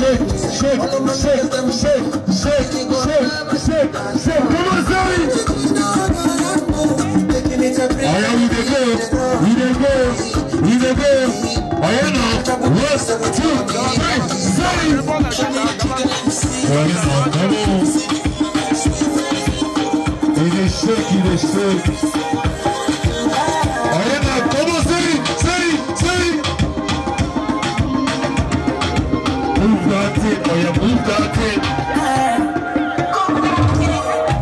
Come on, Zoe! Alright, we dey go. Alright now, 1, 2, 3, Zoe! Come on. He dey shake. Alright now, come on, Zoe! Move that tape, move that tape.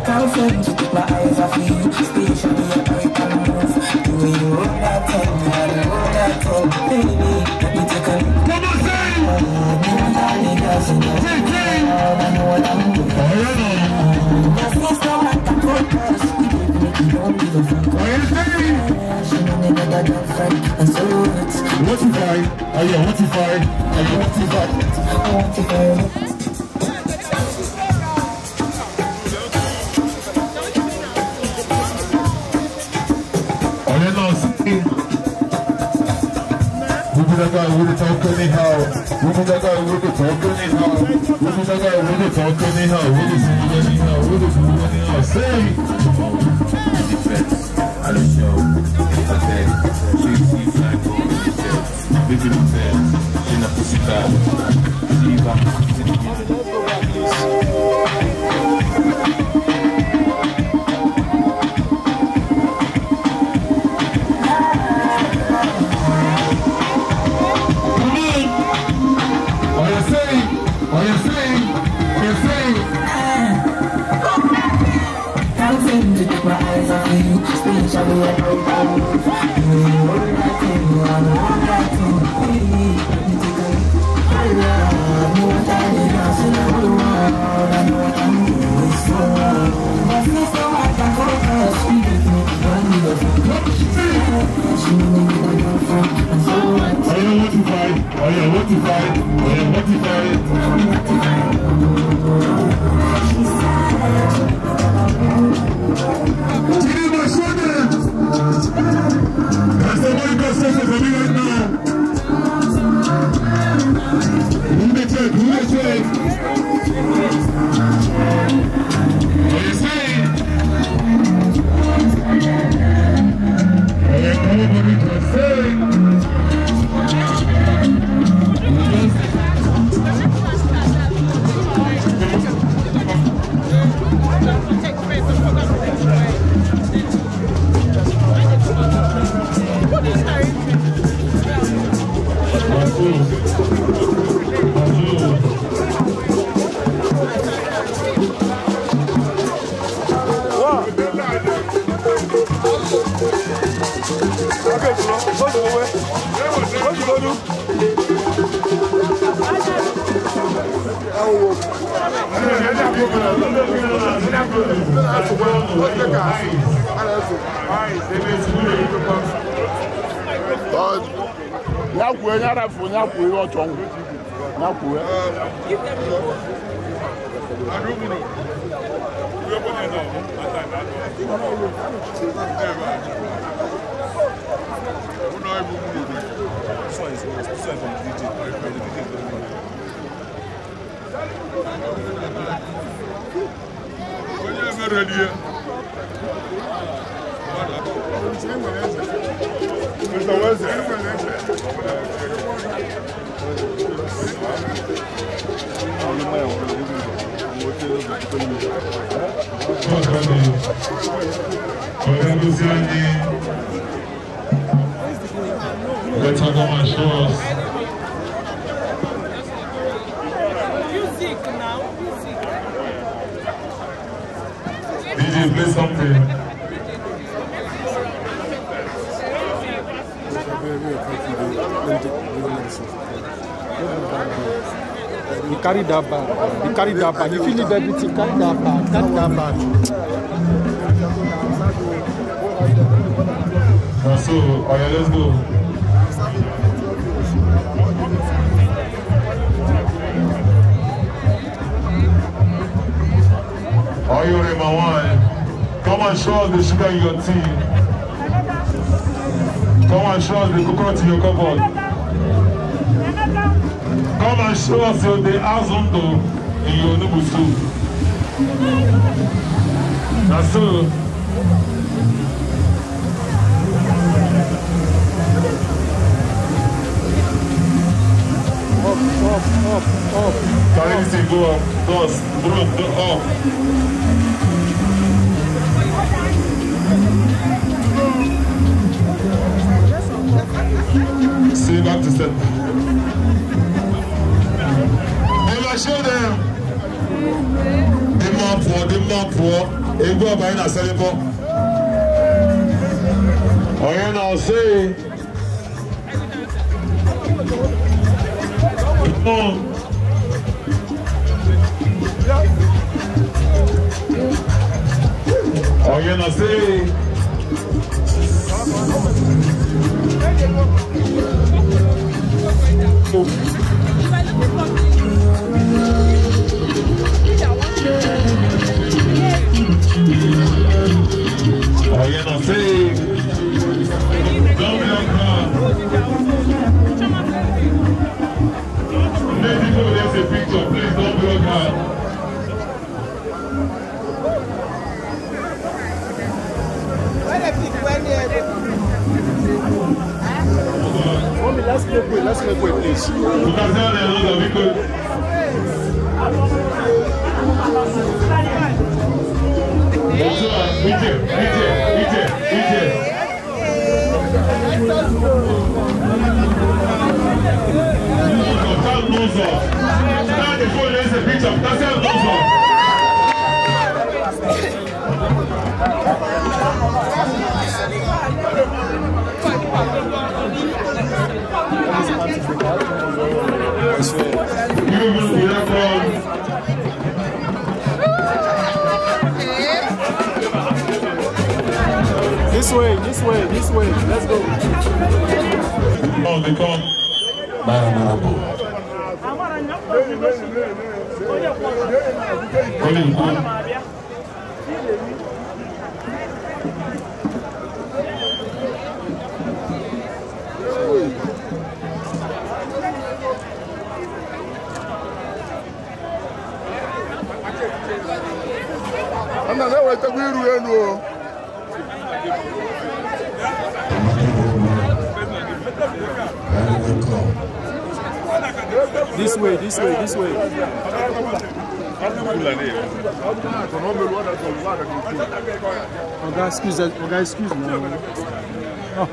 Confident to keep my eyes off you. Spiritually, I can move. The way you hold that thing, baby. Let me take a look. Come on, Zoe! I know what I'm doing. That's not so like a focus. We don't give a fuck. She know me better than friend. And so it's What if I? That guy with the talk anyhow. That guy with the talk anyhow. Say. I don't show. She's like busy with that. In a pussy bag. Let's talk about my shows. Music now, music. DJ, play something. You carry that bag. You carry that bag. If you leave everything, carry that bag. Carry that bag. So, alright, let's go. Are you ready, my one? Come and show us the sugar in your tea. Come and show us the coconut in your cupboard. Come and show us your the house window in your new school. That's all. Up. Can anything go up? Dust, broom, up. See back to step. Show them. The map for. Igbo by na selebo. Oh, you know, say. Oh, you know, say. Oh, you know, say. Don't be on ground. Let people there's a picture, please don't be on ground. Let's make way, please. You can tell them that we could. This way. Let's go. Oh, they come. This way. Oh, guys, excuse me. Oh.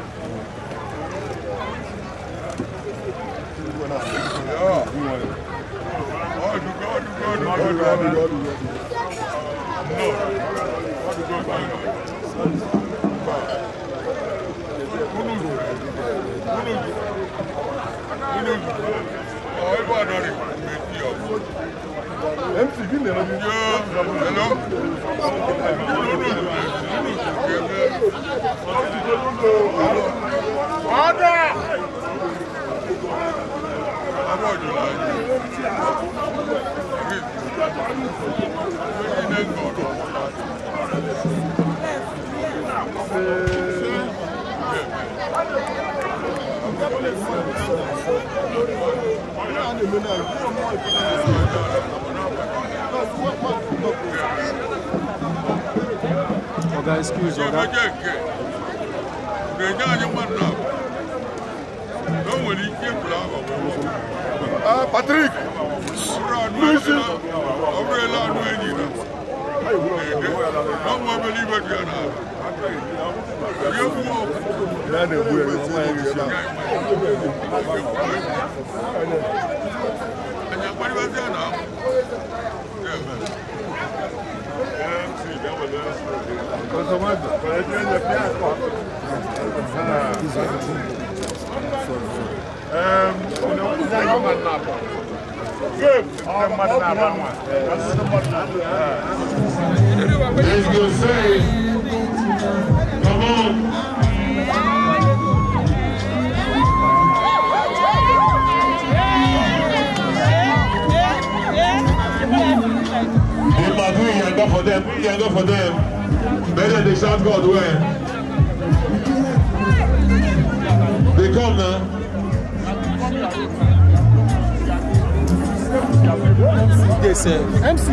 Guys, excuse me. Patrick! Let's go say, come on. For them. Better they shout God where? They come now. They say MC.